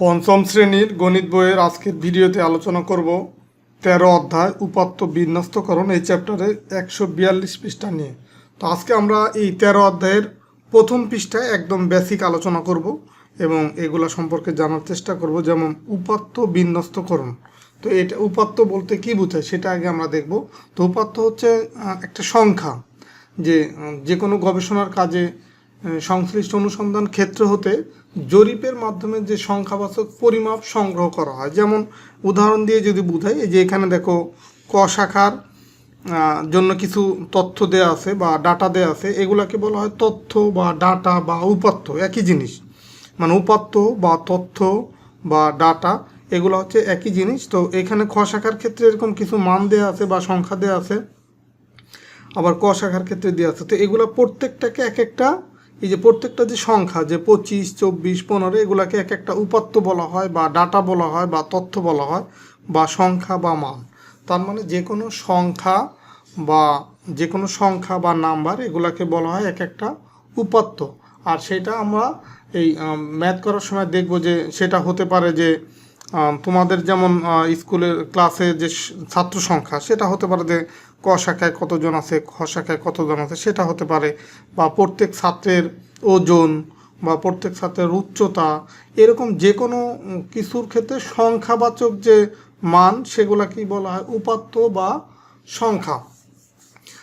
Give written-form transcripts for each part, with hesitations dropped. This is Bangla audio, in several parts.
পঞ্চম শ্রেণীর গণিত বইয়ের আজকের ভিডিওতে আলোচনা করব 13 অধ্যায় উপাত্ত বিন্যস্তকরণ এই চ্যাপ্টারে 142 পৃষ্ঠা নিয়ে। তো আজকে আমরা এই 13 অধ্যায়ের প্রথম পৃষ্ঠায় একদম বেসিক আলোচনা করব এবং এগুলো সম্পর্কে জানার চেষ্টা করব, যেমন উপাত্ত বিন্যস্তকরণ। তো এটা উপাত্ত বলতে কি বোঝায় সেটা আগে আমরা দেখব। তো উপাত্ত হচ্ছে একটা সংখ্যা, যে কোনো গবেষণার কাজে সংশ্লিষ্ট অনুসন্ধান ক্ষেত্র হতে জরিপের মাধ্যমে যে সংখ্যাবাচক পরিমাপ সংগ্রহ করা হয়। যেমন উদাহরণ দিয়ে যদি বুঝাই, এই যে এখানে দেখো ক শাখার জন্য কিছু তথ্য দেয়া আছে বা ডাটা দেয়া আছে, এগুলাকে বলা হয় তথ্য বা ডাটা বা উপাত্ত, একই জিনিস। মানে উপাত্ত বা তথ্য বা ডাটা এগুলো হচ্ছে একই জিনিস। তো এখানে খ শাখার ক্ষেত্রে এরকম কিছু মান দেয়া আছে বা সংখ্যা দেয়া আছে, আবার ক শাখার ক্ষেত্রে দেওয়া আছে। তো এগুলো প্রত্যেকটাকে এক একটা, এই যে প্রত্যেকটা যে সংখ্যা, যে 25, 24, 15, এগুলাকে এক একটা উপাত্ত বলা হয় বা ডাটা বলা হয় বা তথ্য বলা হয় বা সংখ্যা বা মান। তার মানে যে কোনো সংখ্যা বা নাম্বার এগুলাকে বলা হয় এক একটা উপাত্ত। আর সেটা আমরা এই ম্যাথ করার সময় দেখব যে সেটা হতে পারে যে তোমাদের যেমন স্কুলের ক্লাসে যে ছাত্র সংখ্যা, সেটা হতে পারে যে ক শাখায় কতজন আছে, খ শাখায় কতজন আছে, সেটা হতে পারে। বা প্রত্যেক ছাত্রের ওজন বা প্রত্যেক ছাত্রের উচ্চতা, এরকম যে কোনো কিছুর ক্ষেত্রে সংখ্যাবাচক যে মান সেগুলাকেই বলা হয় উপাত্ত বা সংখ্যা।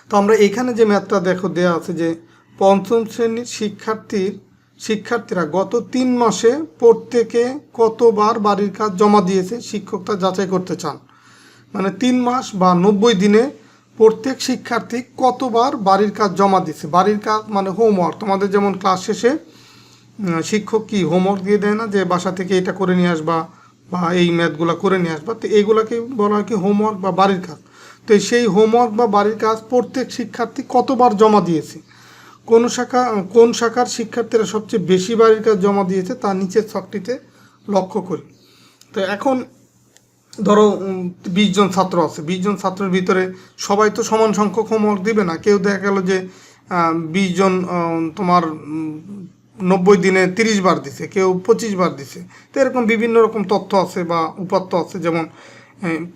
তো আমরা এখানে যে ম্যাথটা দেয়া আছে যে পঞ্চম শ্রেণীর শিক্ষার্থীরা গত 3 মাসে প্রত্যেকে কতবার বাড়ির কাজ জমা দিয়েছে শিক্ষক তা যাচাই করতে চান। মানে 3 মাস বা 90 দিনে প্রত্যেক শিক্ষার্থী কতবার বাড়ির কাজ জমা দিয়েছে। বাড়ির কাজ মানে হোমওয়ার্ক। তোমাদের যেমন ক্লাস শেষে শিক্ষক কি হোমওয়ার্ক দিয়ে দেয় না, যে বাসা থেকে এটা করে নিয়ে আসবা বা এই ম্যাথগুলো করে নিয়ে আসবা। তো এইগুলাকে বলা হয় কি হোমওয়ার্ক বা বাড়ির কাজ। তো সেই হোমওয়ার্ক বা বাড়ির কাজ প্রত্যেক শিক্ষার্থী কতবার জমা দিয়েছে, কোন শাখার শিক্ষার্থীরা সবচেয়ে বেশি বাড়ির কাজ জমা দিয়েছে তা নিচের ছকটিতে লক্ষ্য করি। তো এখন ধরো 20 জন ছাত্র আছে, 20 জন ছাত্রের ভিতরে সবাই তো সমান সংখ্যক হোমওয়ার্ক দিবে না। কেউ দেখা গেল যে 20 জন তোমার 90 দিনে 30 বার দিছে, কেউ 25 বার দিছে। তো এরকম বিভিন্ন রকম তথ্য আছে বা উপাত্ত আছে। যেমন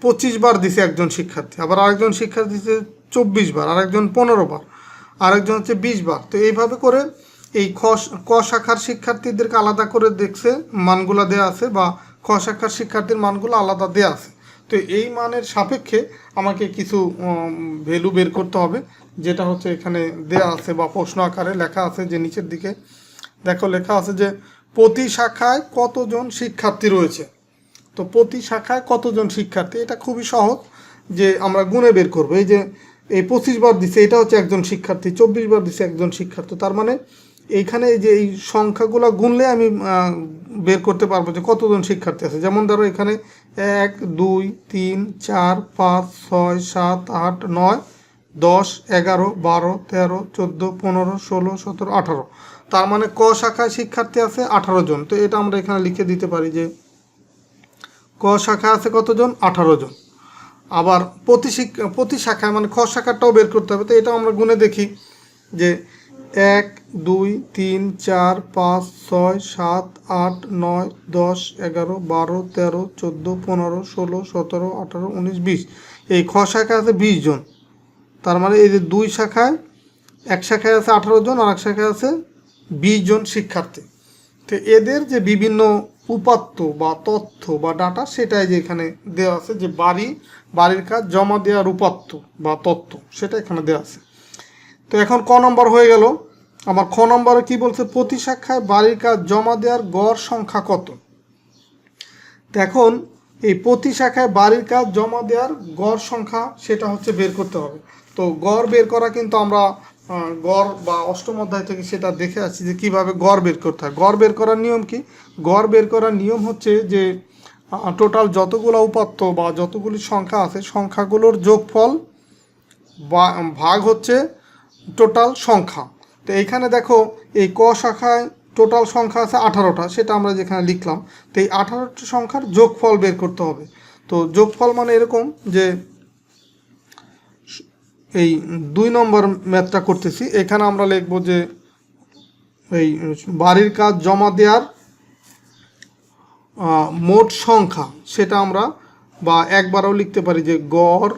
25 বার দিছে একজন শিক্ষার্থী, আবার আরেকজন শিক্ষার্থী দিছে 24 বার, আরেকজন 15 বার, আরেকজন হচ্ছে 20 বার। তো এইভাবে করে এই ক শাখার শিক্ষার্থীদেরকে আলাদা করে দেখছে, মানগুলো দেয়া আছে, বা খ শাখার শিক্ষার্থীর মানগুলো আলাদা দেয়া আছে। তো এই মানের সাপেক্ষে আমাকে কিছু ভ্যালু বের করতে হবে, যেটা হচ্ছে এখানে দেয়া আছে বা প্রশ্ন আকারে লেখা আছে। যে নিচের দিকে দেখো লেখা আছে যে প্রতি শাখায় কতজন শিক্ষার্থী রয়েছে। তো প্রতি শাখায় কতজন শিক্ষার্থী, এটা খুবই সহজ যে আমরা গুণে বের করবো। এই যে এই 25 বার দিছে, এটা হচ্ছে একজন শিক্ষার্থী, 24 বার দিছে একজন শিক্ষার্থী। তার মানে এইখানে এই যে এই সংখ্যাগুলো গুনলে আমি বের করতে পারবো যে কতজন শিক্ষার্থী আছে। যেমন ধরো এখানে 1, 2, 3, 4, 5, 6, 7, 8, 9, 10, 11, 12, 13, 14, 15, 16, 17, 18। তার মানে ক শাখায় শিক্ষার্থী আছে 18 জন। তো এটা আমরা এখানে লিখে দিতে পারি যে ক শাখায় আছে কতজন, 18 জন। আবার প্রতি শাখায় মানে খ শাখাটাও বের করতে হবে। তো এটাও আমরা গুণে দেখি যে 1, 2, 3, 4, 5, 6, 7, 8, 9, 10, 11, 12, 13, 14, 15, 16, 17, 18, 19, 20। এই খ শাখায় আছে 20 জন। তার মানে এই যে দুই শাখায়, এক শাখায় আছে 18 জন আর এক শাখায় আছে 20 জন শিক্ষার্থী। তো এদের যে বিভিন্ন উপাত্ত বা তথ্য বা ডাটা, সেটাই যে এখানে দেওয়া আছে, যে বাড়ির কাজ জমা দেওয়ার উপাত্ত বা তথ্য, সেটা এখানে দেওয়া আছে। তো এখন ক নম্বর হয়ে গেল। আমার খ নম্বরে কি বলছে, প্রতি শাখায় বাড়ির কাজ জমা দেওয়ার গড় সংখ্যা কত। এখন এই প্রতি শাখায় বাড়ির কাজ জমা দেওয়ার গড় সংখ্যা সেটা হচ্ছে বের করতে হবে। তো গড় বের করা কিন্তু আমরা গড় বা অষ্টম অধ্যায় থেকে সেটা দেখে আসছি যে কিভাবে গড় বের করতে হয়। গড় বের করার নিয়ম কি? গড় বের করার নিয়ম হচ্ছে যে টোটাল যতগুলো উপাত্ত বা যতগুলি সংখ্যা আছে, সংখ্যাগুলোর যোগফল বা ভাগ হচ্ছে টোটাল সংখ্যা। তো এইখানে দেখো এই ক শাখায় টোটাল সংখ্যা আছে 18টা, সেটা আমরা যেখানে লিখলাম। তো এই 18টা সংখ্যার যোগফল বের করতে হবে। তো যোগফল মানে এরকম যে এই 2 নম্বর ম্যাথটা করতেছি। এখানে আমরা লিখব যে এই বাড়ির কাজ জমা দেওয়ার মোট সংখ্যা সেটা আমরা বা একবারও লিখতে পারি যে গড়,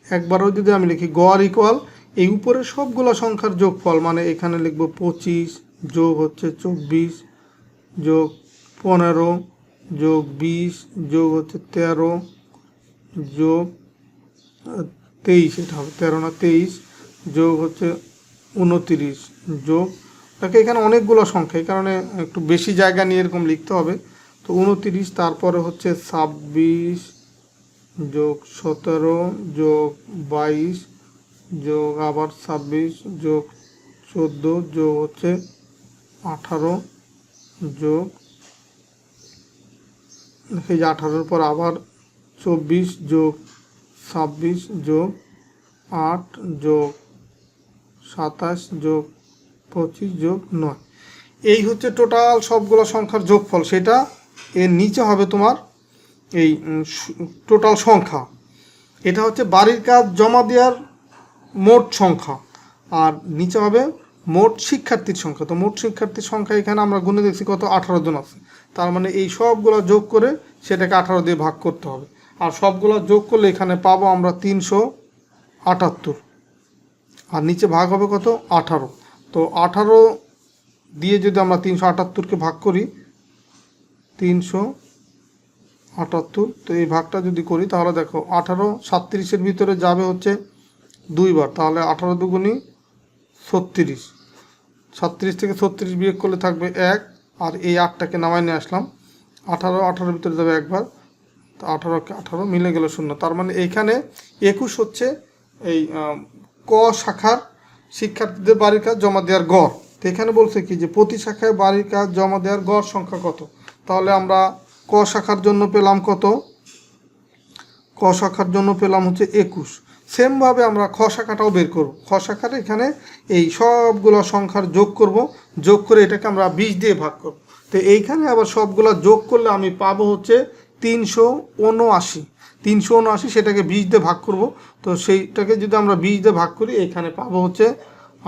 একবারও যদি আমি লিখি গড় ইকুয়াল এই উপরে সবগুলো সংখ্যার যোগফল, মানে এখানে লিখব 25 যোগ হচ্ছে 24 যোগ 15 যোগ 20 যোগ হচ্ছে 13 যোগ 23, এটা হবে 13 না 23 যোগ হচ্ছে 29 যোগ, তাকে এখানে অনেকগুলো সংখ্যা এই কারণে একটু বেশি জায়গা নিয়ে এরকম লিখতে হবে। তো 29, তারপরে হচ্ছে 26 যোগ 17 যোগ 22 যোগ আবার 26 যোগ 14 যোগ হচ্ছে 18 যোগ এই যে 18-র পর আবার 24 যোগ 26 যোগ 8 যোগ 27 যোগ 25 যোগ 9, এই হচ্ছে টোটাল সবগুলো সংখ্যার যোগফল। সেটা এর নিচে হবে তোমার এই টোটাল সংখ্যা, এটা হচ্ছে বাড়ির কাজ জমা দেওয়ার মোট সংখ্যা, আর নিচে হবে মোট শিক্ষার্থীর সংখ্যা। তো মোট শিক্ষার্থীর সংখ্যা এখানে আমরা গুনে দেখছি কত, 18 জন আছে। তার মানে এই সবগুলো যোগ করে সেটাকে 18 দিয়ে ভাগ করতে হবে, আর সবগুলো যোগ করলে এখানে পাবো আমরা 378, আর নিচে ভাগ হবে কত, 18। তো 18 দিয়ে যদি আমরা 378কে ভাগ করি 378, তো এই ভাগটা যদি করি তাহলে দেখো 18 37-এর ভিতরে যাবে হচ্ছে 2 বার, তাহলে 18 দুগুণী 36, 37 থেকে 36 বিয়োগ করলে থাকবে 1, আর এই 8টাকে নামায় নিয়ে আসলাম, 18-18-এর ভিতরে যাবে একবার, তো 18-কে 18 মিলে গেল 0। তার মানে এইখানে 21 হচ্ছে এই ক শাখার শিক্ষার্থীদের বাড়ির কাজ জমা দেওয়ার গড়। তো এখানে বলছে কি যে প্রতি শাখায় বাড়ির কাজ জমা দেওয়ার গড় সংখ্যা কত, তাহলে আমরা ক শাখার জন্য পেলাম কত, ক শাখার জন্য পেলাম হচ্ছে 21। সেমভাবে আমরা খ শাখাটাও বের করব। খ শাখার এখানে এই সবগুলো সংখ্যার যোগ করব, যোগ করে এটাকে আমরা 20 দিয়ে ভাগ করব। তো এইখানে আবার সবগুলো যোগ করলে আমি পাবো হচ্ছে 379। 379 সেটাকে 20 দিয়ে ভাগ করব, তো সেইটাকে যদি আমরা 20 দিয়ে ভাগ করি এখানে পাবো হচ্ছে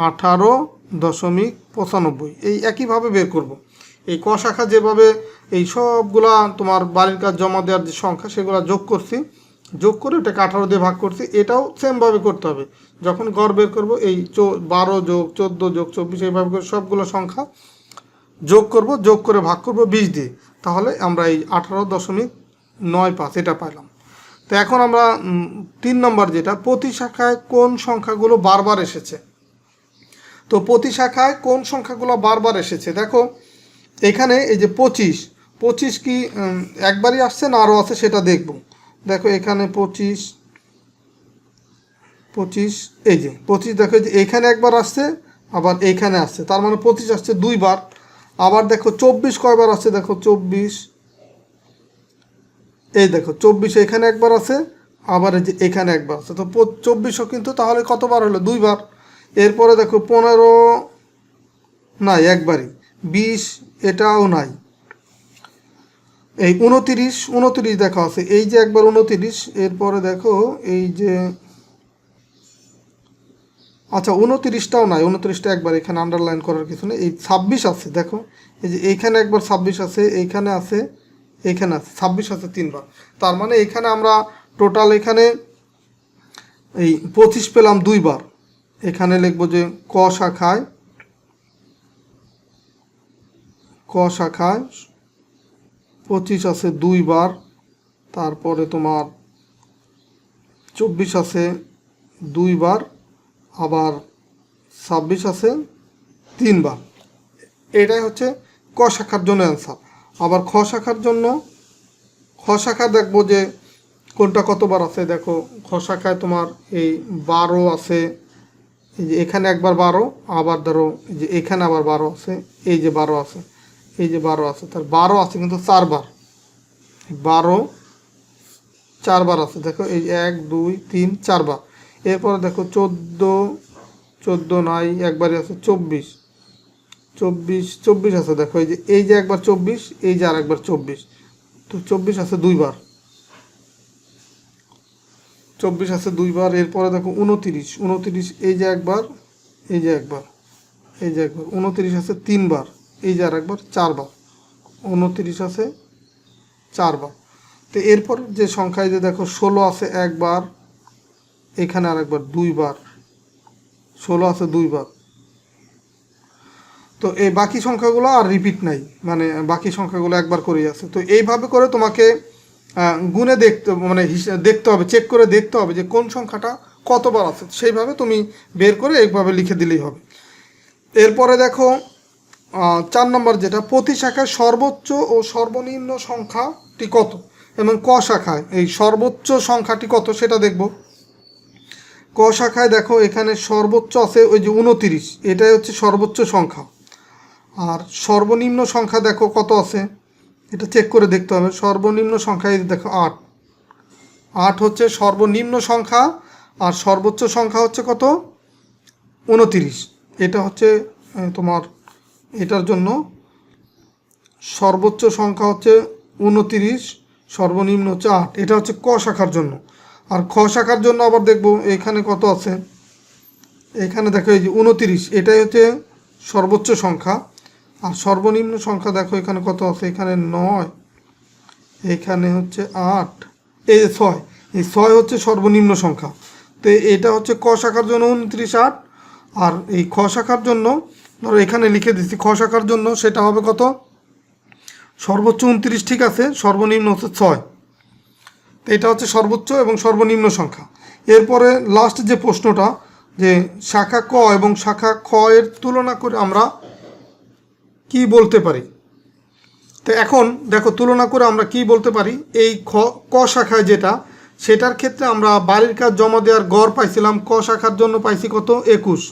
18.95। এই একইভাবে বের করব। এই ক শাখা যেভাবে এই সবগুলা তোমার বাড়ির কাজ জমা দেওয়ার যে সংখ্যা সেগুলো যোগ করছি, যোগ করে এটাকে 18 দিয়ে ভাগ করছি, এটাও সেমভাবে করতে হবে। যখন গড় বের করব এই 12 যোগ 14 যোগ 24 এইভাবে করে সবগুলো সংখ্যা যোগ করব, যোগ করে ভাগ করব 20 দিয়ে, তাহলে আমরা এই 18.95 এটা পাইলাম। তো এখন আমরা 3 নম্বর যেটা, প্রতি শাখায় কোন সংখ্যাগুলো বারবার এসেছে। তো প্রতি শাখায় কোন সংখ্যাগুলো বারবার এসেছে, দেখো এখানে এই যে 25 কি একবারই আসছে না আরও আছে সেটা দেখব। দেখো এখানে 25, এই যে 25 দেখো যে এইখানে একবার আসছে আবার এইখানে আসছে, তার মানে 25 আসছে 2 বার। আবার দেখো 24 কয়বার আসছে, দেখো 24, এই দেখো 24 এখানে একবার আছে, আবার এই যে এখানে একবার আছে, তো 24ও কিন্তু তাহলে কতবার হলো, 2 বার। এরপরে দেখো 15 নাই একবারই, 20 এটাও নাই, এই 29 দেখা আছে, এই যে একবার 29। এরপরে দেখো এই যে আচ্ছা 29টাও নাই, 29টা একবার, এখানে আন্ডারলাইন করার কিছু নেই। এই 26 আছে, দেখো এই যে এইখানে একবার 26 আছে, এইখানে আছে, এইখানে আছে, 26 আছে 3 বার। তার মানে এখানে আমরা টোটাল এখানে এই 25 পেলাম 2 বার। এখানে লিখবো যে ক শাখায় 25 আছে 2 বার, তারপরে তোমার 24 আছে 2 বার, আবার 26 আছে 3 বার। এটাই হচ্ছে ক শাখার জন্য অ্যান্সার। আবার খ শাখার জন্য, খ শাখা দেখবো যে কোনটা কতবার আছে। দেখো খ শাখায় তোমার এই 12 আছে, এই যে এখানে একবার 12, আবার ধরো এই যে এখানে আবার 12 আছে, এই যে 12 আছে, এই যে 12 আছে, তার 12 আছে কিন্তু 4 বার, 12 4 বার আছে। দেখো এই 1 2 3 4 বার। এরপরে দেখো 14 নাই একবারই আছে, 24 আছে, দেখো এই যে একবার 24, এই যে আর একবার 24, তো 24 আছে 2 বার, 24 আছে 2 বার। এরপরে দেখো 29, এই যে একবার, এই যে একবার, এই যে একবার, 29 আছে 3 বার, এই যে আর একবার 4 বার, 29 আছে 4 বার। তো এরপর যে সংখ্যায় যে দেখো 16 আছে একবার, এখানে আরেকবার 2 বার, 16 আছে 2 বার। তো এই বাকি সংখ্যাগুলো আর রিপিট নাই, মানে বাকি সংখ্যাগুলো একবার করেই আছে। তো এইভাবে করে তোমাকে গুণে দেখতে মানে দেখতে হবে, চেক করে দেখতে হবে যে কোন সংখ্যাটা কতবার আছে, সেইভাবে তুমি বের করে এইভাবে লিখে দিলেই হবে। এরপরে দেখো 4 নম্বর যেটা, প্রতি শাখায় সর্বোচ্চ ও সর্বনিম্ন সংখ্যাটি কত, এবং ক শাখায় এই সর্বোচ্চ সংখ্যাটি কত সেটা দেখব। ক শাখায় দেখো এখানে সর্বোচ্চ আছে ওই যে 29, এটাই হচ্ছে সর্বোচ্চ সংখ্যা। আর সর্বনিম্ন সংখ্যা দেখো কত আছে, এটা চেক করে দেখতে হবে। সর্বনিম্ন সংখ্যা এই দেখো 8, 8 হচ্ছে সর্বনিম্ন সংখ্যা, আর সর্বোচ্চ সংখ্যা হচ্ছে কত 29। এটা হচ্ছে তোমার এটার জন্য সর্বোচ্চ সংখ্যা হচ্ছে 29, সর্বনিম্ন হচ্ছে 8। এটা হচ্ছে ক শাখার জন্য। আর খ শাখার জন্য আবার দেখব এখানে কত আছে, এখানে দেখো এই যে 29, এটাই হচ্ছে সর্বোচ্চ সংখ্যা। আর সর্বনিম্ন সংখ্যা দেখো এখানে কত আছে, এখানে 9, এখানে হচ্ছে 8, এই যে 6, এই 6 হচ্ছে সর্বনিম্ন সংখ্যা। তো এটা হচ্ছে ক শাখার জন্য 29, 8। আর এই খ শাখার জন্য ধরো এখানে লিখে দিচ্ছি, খ শাখার জন্য সেটা হবে কত, সর্বোচ্চ 29 ঠিক আছে, সর্বনিম্ন হচ্ছে 6। তো এটা হচ্ছে সর্বোচ্চ এবং সর্বনিম্ন সংখ্যা। এরপরে লাস্ট যে প্রশ্নটা, যে শাখা ক এবং শাখা খ এর তুলনা করে আমরা কি বলতে পারি। তো এখন দেখো তুলনা করে আমরা কি বলতে পারি, এই ক শাখায় যেটা, সেটার ক্ষেত্রে আমরা বাড়ির কাজ জমা দেওয়ার গড় পাইছিলাম, ক শাখার জন্য পাইছি কত 21,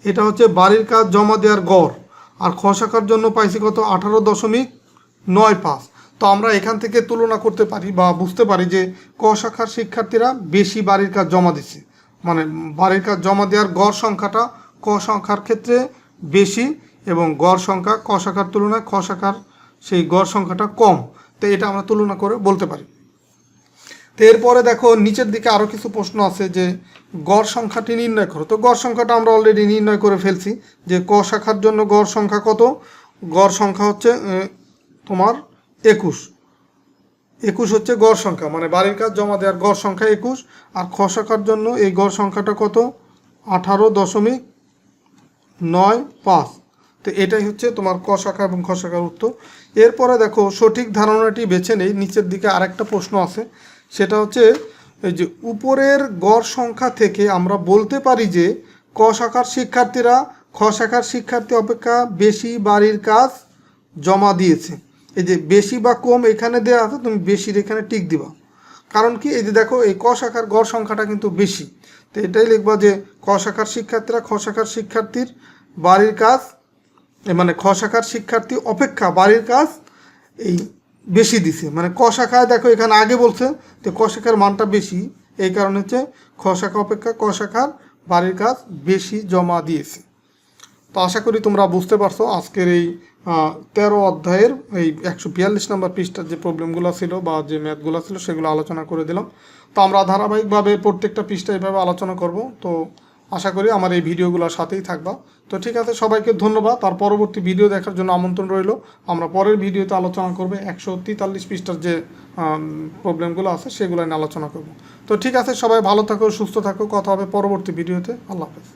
এটা হচ্ছে বাড়ির কাজ জমা দেওয়ার গড়। আর খ শাখার জন্য পাইছি কত 18.95। তো আমরা এখান থেকে তুলনা করতে পারি বা বুঝতে পারি যে ক শাখার শিক্ষার্থীরা বেশি বাড়ির কাজ জমা দিচ্ছে, মানে বাড়ির কাজ জমা দেওয়ার গড় সংখ্যাটা ক সংখ্যার ক্ষেত্রে বেশি, এবং গড় সংখ্যা ক শাখার তুলনায় খ শাখার সেই গড় সংখ্যাটা কম। তো এটা আমরা তুলনা করে বলতে পারি। তো এরপরে দেখো নিচের দিকে আরও কিছু প্রশ্ন আছে, যে গড় সংখ্যাটি নির্ণয় করো। তো গড় সংখ্যাটা আমরা অলরেডি নির্ণয় করে ফেলছি, যে ক শাখার জন্য গড় সংখ্যা কত, গড় সংখ্যা হচ্ছে তোমার 21 হচ্ছে গড় সংখ্যা, মানে বাড়ির কাজ জমা দেওয়ার গড় সংখ্যা 21। আর খ শাখার জন্য এই গড় সংখ্যাটা কত 18.95। তো এটাই হচ্ছে তোমার ক শাখা এবং খ শাখার উত্তর। এরপরে দেখো সঠিক ধারণাটি বেছে নেই, নিচের দিকে আরেকটা প্রশ্ন আছে, সেটা হচ্ছে এই যে উপরের গড় সংখ্যা থেকে আমরা বলতে পারি যে ক শাখার শিক্ষার্থীরা খ শাখার শিক্ষার্থী অপেক্ষা বেশি বাড়ির কাজ জমা দিয়েছে। এই যে বেশি বা কম এখানে দেওয়া আছে, তুমি বেশির এখানে টিক দিবা, কারণ কি এই যে দেখো এই ক শাখার গড় সংখ্যাটা কিন্তু বেশি। তো এটাই লিখবা যে ক শাখার শিক্ষার্থীরা খ শাখার শিক্ষার্থীর বাড়ির কাজ, মানে খ শাখার শিক্ষার্থী অপেক্ষা বাড়ির কাজ এই বেশি দিছে, মানে ক শাখায় দেখো এখানে আগে বলছে তো ক শাখার মানটা বেশি, এই কারণে হচ্ছে খ শাখা অপেক্ষা ক শাখার বাড়ির কাজ বেশি জমা দিয়েছে। তো আশা করি তোমরা বুঝতে পারছো আজকের এই 13 অধ্যায়ের এই 142 নম্বর পৃষ্ঠার যে প্রবলেমগুলো ছিল বা যে ম্যাথগুলো ছিল সেগুলো আলোচনা করে দিলাম। তো আমরা ধারাবাহিকভাবে প্রত্যেকটা পৃষ্ঠা এইভাবে আলোচনা করব। তো আশা করি আমার এই ভিডিওগুলোর সাথেই থাকবা। তো ঠিক আছে, সবাইকে ধন্যবাদ। তার পরবর্তী ভিডিও দেখার জন্য আমন্ত্রণ রইল। আমরা পরের ভিডিওতে আলোচনা করব 143 পৃষ্ঠার যে প্রবলেমগুলো আছে সেগুলো নিয়ে আলোচনা করব। তো ঠিক আছে, সবাই ভালো থাকো, সুস্থ থাকো, কথা হবে পরবর্তী ভিডিওতে। আল্লাহ হাফেজ।